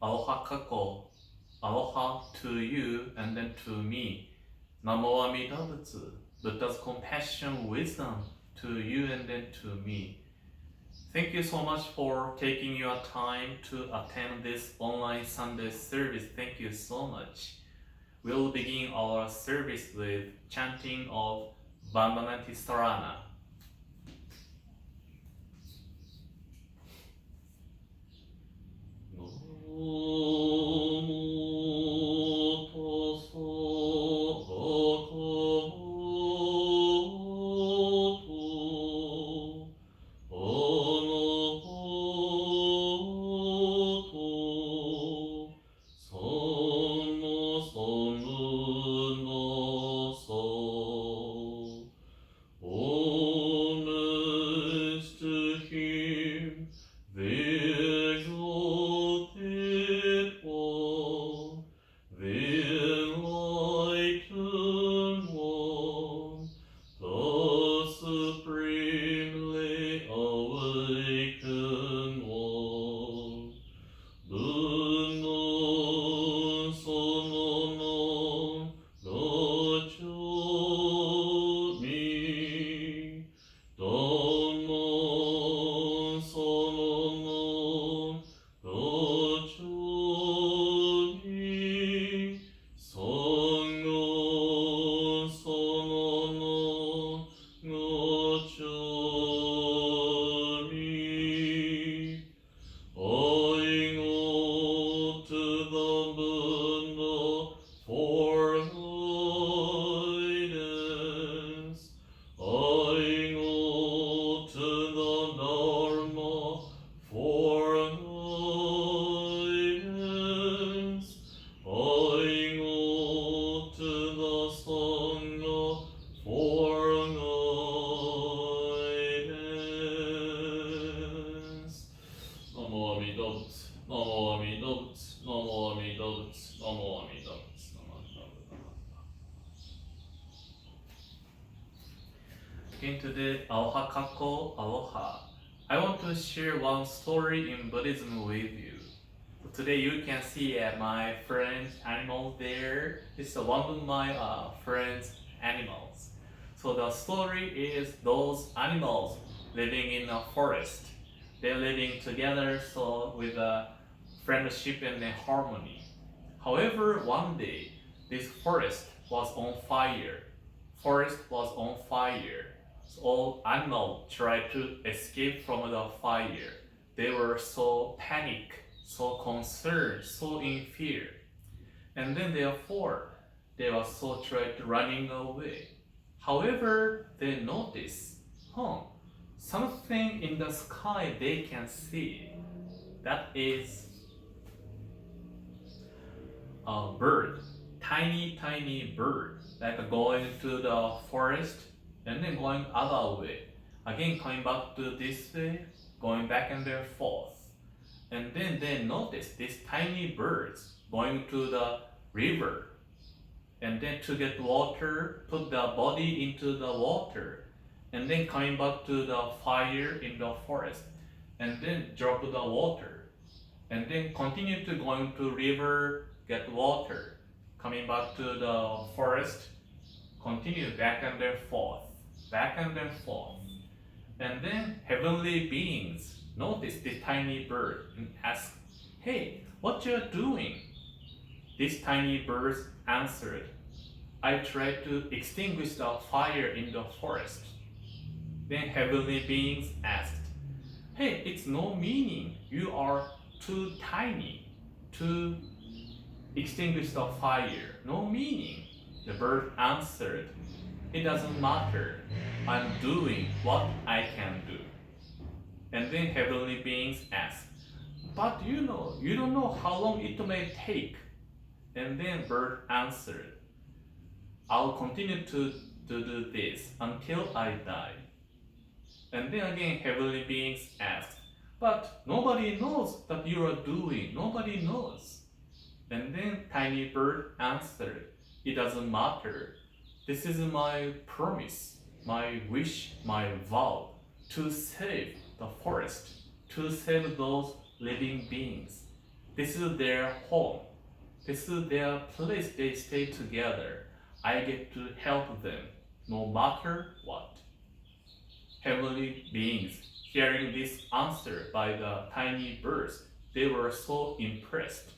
aloha kako, aloha to you and then to me. Namo Amida Butsu, Buddha's compassion, wisdom to you and then to me. Thank you so much for taking your time to attend this online Sunday service. Thank you so much. We'll begin our service with chanting of Vandanati Sarana. Into the Aloha Kako Aloha. I want to share one story in Buddhism with you. Today you can see my friend's animal there. It's one of my friend's animals. So the story is those animals living in a forest. They're living together so with a friendship and harmony. However, one day this forest was on fire. So all animals tried to escape from the fire. They were so panicked, so concerned, so in fear. And then therefore, they were so tried running away. However, they noticed, something in the sky they can see. That is a bird, tiny bird, like going to the forest and then going other way. Again coming back to this way, going back and forth. And then they noticed these tiny birds going to the river. And then to get water, put the body into the water. And then coming back to the fire in the forest. And then drop the water. And then continue to going to river, get water. Coming back to the forest, continue back and forth. And then heavenly beings notice this tiny bird and ask, "Hey, what you're doing?" This tiny bird answered, "I tried to extinguish the fire in the forest." Then heavenly beings asked, "Hey, it's no meaning. You are too tiny to extinguish the fire. No meaning." The bird answered, "It doesn't matter. I'm doing what I can do." And then heavenly beings ask, "But you don't know how long it may take." And then bird answered, "I'll continue to do this until I die." And then again heavenly beings ask, "But nobody knows that you are doing. Nobody knows." And then tiny bird answered, "It doesn't matter. This is my promise, my wish, my vow to save the forest, to save those living beings." This is their home. This is their place they stay together. I get to help them no matter what. Heavenly beings, hearing this answer by the tiny birds, they were so impressed.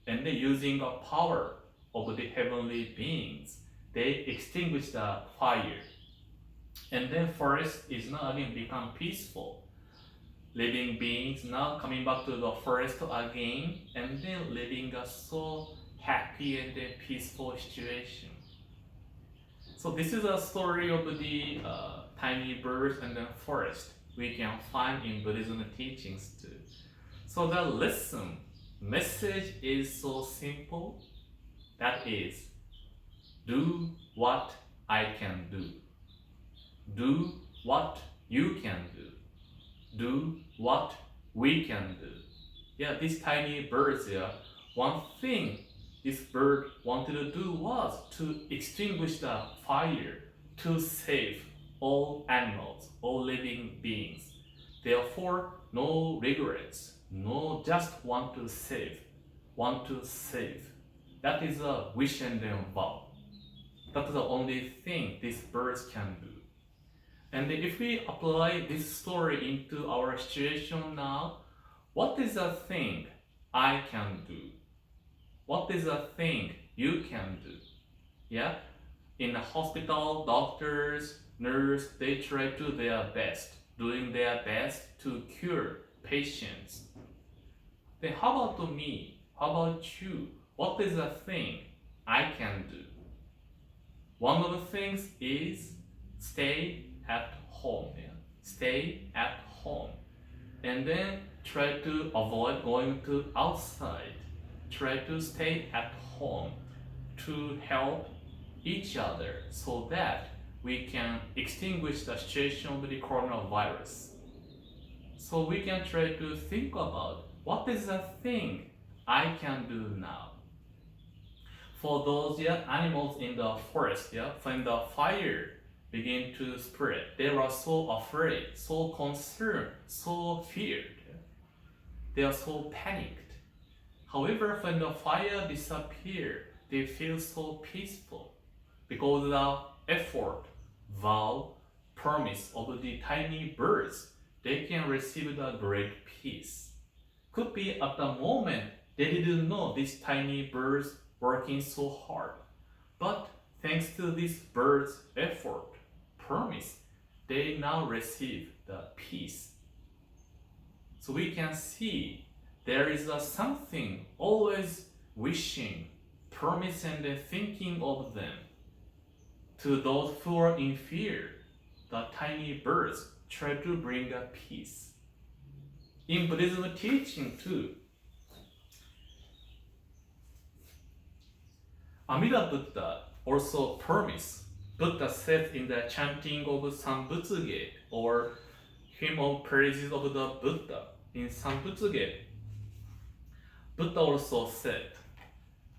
And then using the power of the heavenly beings, they extinguished the fire. And then forest is now again become peaceful. Living beings now coming back to the forest again and then living a so happy and peaceful situation. So this is a story of the tiny birds and the forest we can find in Buddhism teachings too. So the lesson, message is so simple. That is, do what I can do. Do what you can do. Do what we can do. Yeah, these tiny birds here, one thing this bird wanted to do was to extinguish the fire, to save all animals, all living beings. Therefore, no regrets, no just want to save, want to save. That is a wish and a vow. That's the only thing these birds can do. And if we apply this story into our situation now, what is a thing I can do? What is a thing you can do? Yeah? In the hospital, doctors, nurse, they try to do their best, doing their best to cure patients. Then how about me? How about you? What is a thing I can do? One of the things is stay at home. Yeah? Stay at home. And then try to avoid going to outside. Try to stay at home to help each other so that we can extinguish the situation with the coronavirus. So we can try to think about what is the thing I can do now. For those animals in the forest, when the fire began to spread, they were so afraid, so concerned, so feared. They are so panicked. However, when the fire disappeared, they feel so peaceful because the effort, vow, promise of the tiny birds, they can receive the great peace. Could be at the moment they didn't know these tiny birds working so hard. But thanks to these birds' effort, promise, they now receive the peace. So we can see there is something always wishing, promise and thinking of them. To those who are in fear, the tiny birds try to bring a peace. In Buddhism teaching too, Amida Buddha also promised. Buddha said in the chanting of Sambutsuge or hymn of praises of the Buddha in Sambutsuge, Buddha also said,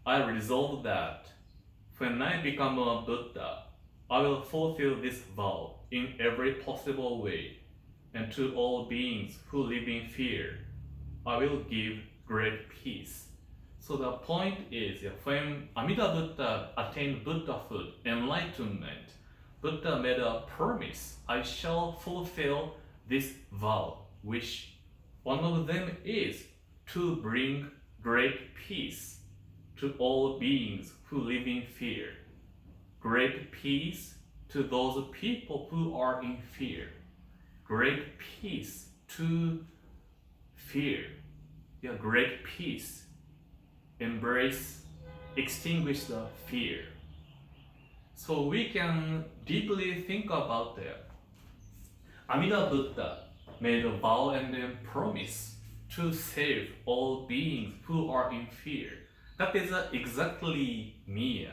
I resolve that when I become a Buddha, I will fulfill this vow in every possible way, and to all beings who live in fear, I will give great peace. So the point is, when Amida Buddha attained Buddhahood, enlightenment, Buddha made a promise, I shall fulfill this vow, which one of them is to bring great peace to all beings who live in fear. Great peace to those people who are in fear. Great peace to fear. Great peace. Embrace, extinguish the fear. So we can deeply think about that. Amida Buddha made a vow and a promise to save all beings who are in fear. That is exactly me.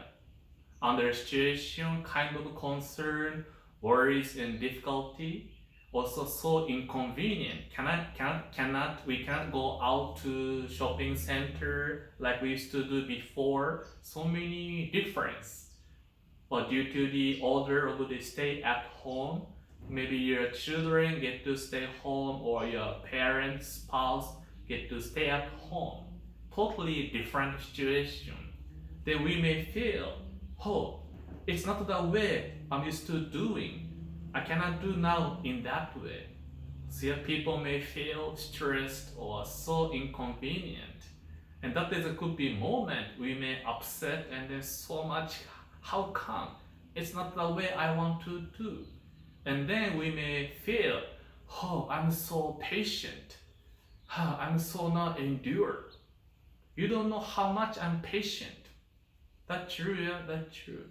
Under situation, kind of concern, worries and difficulty, also so inconvenient. We can't go out to shopping center like we used to do before. So many difference. But due to the order of the stay at home, maybe your children get to stay home or your parents, spouse get to stay at home. totally different situation, then we may feel, oh, it's not the way I'm used to doing. I cannot do now in that way. So people may feel stressed or so inconvenient. And that is a could be moment we may upset and then so much, how come? It's not the way I want to do. And then we may feel, oh, I'm so patient. I'm so not endure. You don't know how much I'm patient. That's true, yeah, that's true.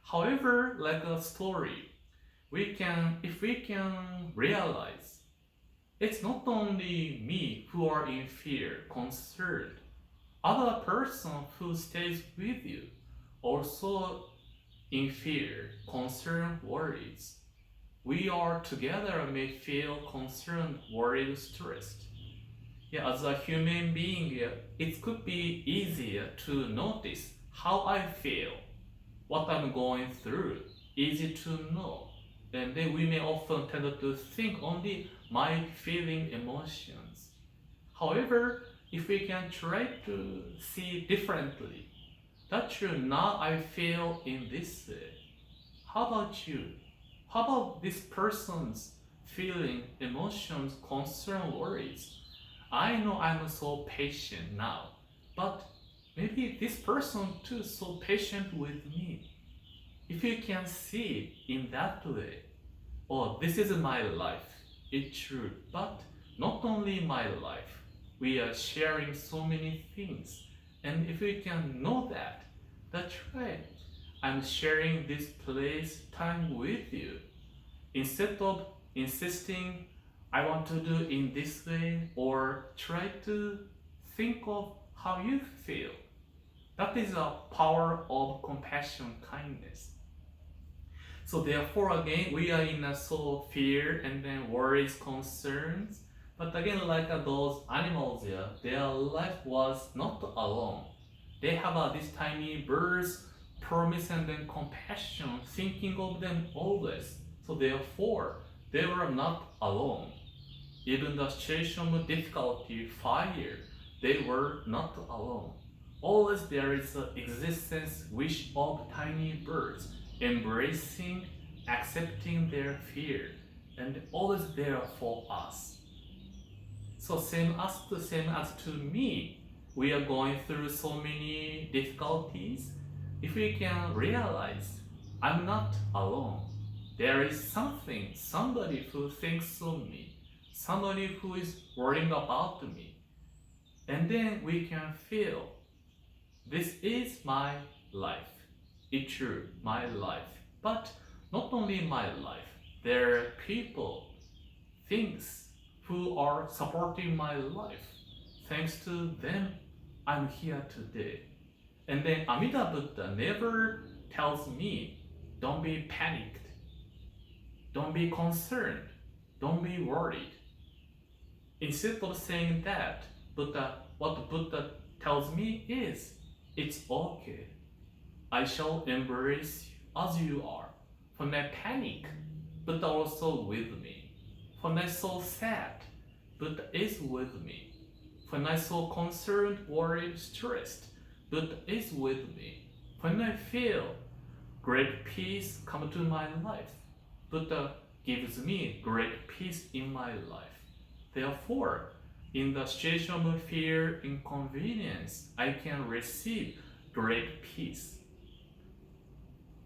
However, like a story, if we can realize, it's not only me who are in fear, concerned. Other person who stays with you also in fear, concern, worries. We are together may feel concerned, worried, stressed. Yeah, as a human being, yeah, it could be easier to notice how I feel, what I'm going through, easy to know. And then we may often tend to think only my feeling emotions. However, if we can try to see differently, that's true, now I feel in this way. How about you? How about this person's feeling, emotions, concern, worries? I know I'm so patient now, but maybe this person too is so patient with me. If you can see it in that way, oh, this is my life, it's true, but not only my life, we are sharing so many things. And if we can know that, that's right, I'm sharing this place, time with you. Instead of insisting, I want to do in this way, or try to think of how you feel. That is a power of compassion, kindness. So therefore, again, we are in a so fear and then worries, concerns. But again, like those animals, yeah, their life was not alone. They have these tiny birds, promise and then compassion, thinking of them always. So therefore, they were not alone. Even the situation of difficulty, fire, they were not alone. Always there is an existence wish of tiny birds, embracing, accepting their fear, and always there for us. So same as to me, we are going through so many difficulties. If we can realize, I'm not alone. There is somebody who thinks of me, somebody who is worrying about me. And then we can feel, this is my life. It's true, my life. But not only my life, there are people, things who are supporting my life. Thanks to them, I'm here today. And then Amida Buddha never tells me, don't be panicked, don't be concerned, don't be worried. Instead of saying that, what Buddha tells me is, it's okay. I shall embrace you as you are. When I panic, Buddha also with me. When I so sad, Buddha is with me. When I so concerned, worried, stressed, Buddha is with me. When I feel great peace come to my life, Buddha gives me great peace in my life. Therefore, in the situation of fear, inconvenience, I can receive great peace.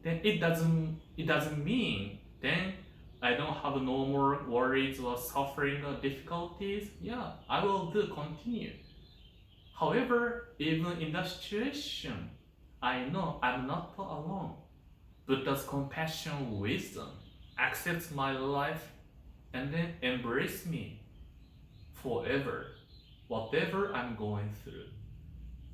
Then it doesn't mean then I don't have no more worries or suffering or difficulties. Yeah, I will continue. However, even in that situation, I know I'm not alone. Buddha's compassion, wisdom accepts my life and then embrace me forever, whatever I'm going through.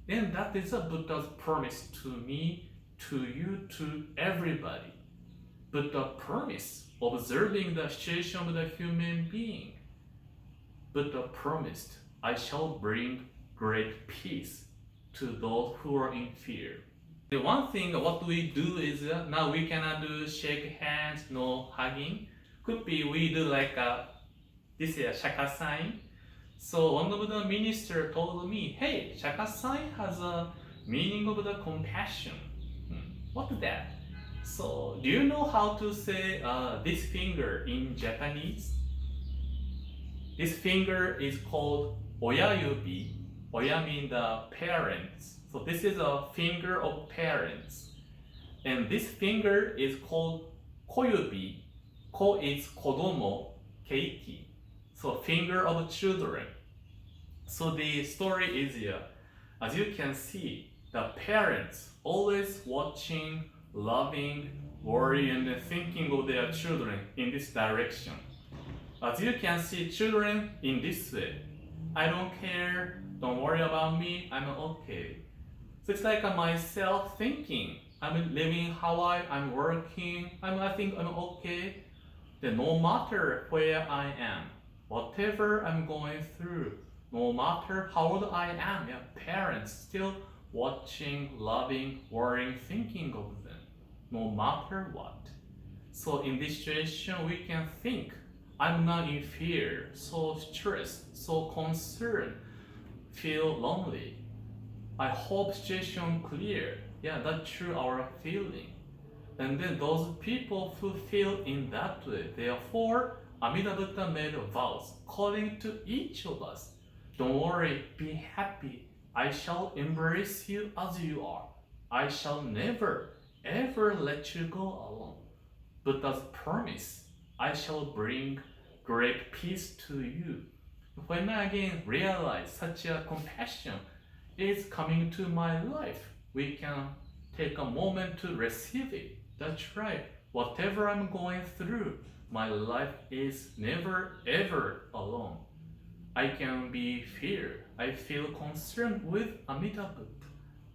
Then that is a Buddha's promise to me, to you, to everybody. Buddha promise, observing the situation of the human being. Buddha promised, I shall bring great peace to those who are in fear. The one thing what we do is now we cannot do shake hands, no hugging. Could be we do like this is a shaka sign. So one of the minister told me, hey, shakasai has a meaning of the compassion. What's that? So do you know how to say this finger in Japanese? This finger is called oyayubi. Oya means the parents. So this is a finger of parents. And this finger is called koyubi. Ko is kodomo, keiki. So finger of children. So the story is here. As you can see, the parents always watching, loving, worrying, and thinking of their children in this direction. As you can see, children in this way. I don't care, don't worry about me, I'm okay. So it's like myself thinking, I'm living Hawaii, I'm working, I think I'm okay. Then no matter where I am, whatever I'm going through, no matter how old I am, parents still watching, loving, worrying, thinking of them, no matter what. So in this situation, we can think, I'm not in fear, so stressed, so concerned, feel lonely. I hope situation clear. Yeah, that's true, our feeling. And then those people who feel in that way, therefore, Amida Buddha made vows calling to each of us. Don't worry, be happy. I shall embrace you as you are. I shall never, ever let you go alone. Buddha's promise, I shall bring great peace to you. When I again realize such a compassion is coming to my life, we can take a moment to receive it. That's right. Whatever I'm going through, my life is never ever alone. I can be fear. I feel concerned with Amida Buddha.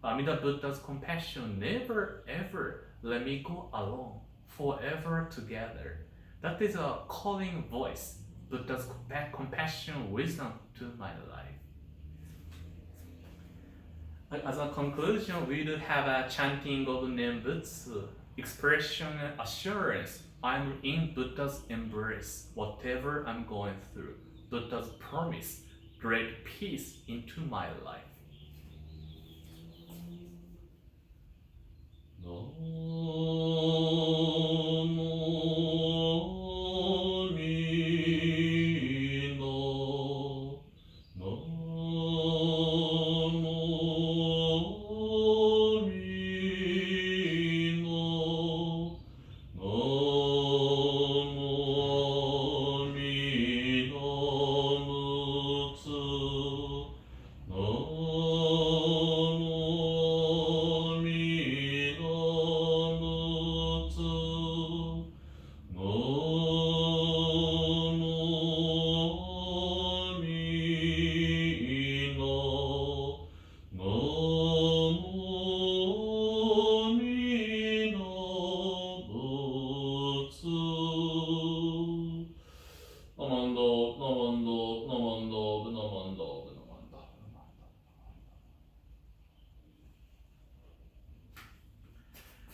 Amida Buddha's compassion never ever let me go alone. Forever together. That is a calling voice. Buddha's compassion, wisdom to my life. As a conclusion, we do have a chanting of Nembutsu, expression and assurance. I'm in Buddha's embrace, whatever I'm going through. Buddha's promise, great peace into my life.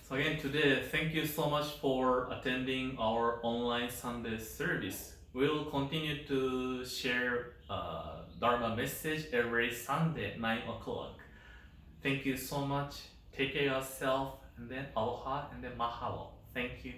So again today, thank you so much for attending our online Sunday service. We'll continue to share Dharma message every Sunday at 9 o'clock. Thank you so much. Take care of yourself, and then aloha, and then mahalo. Thank you.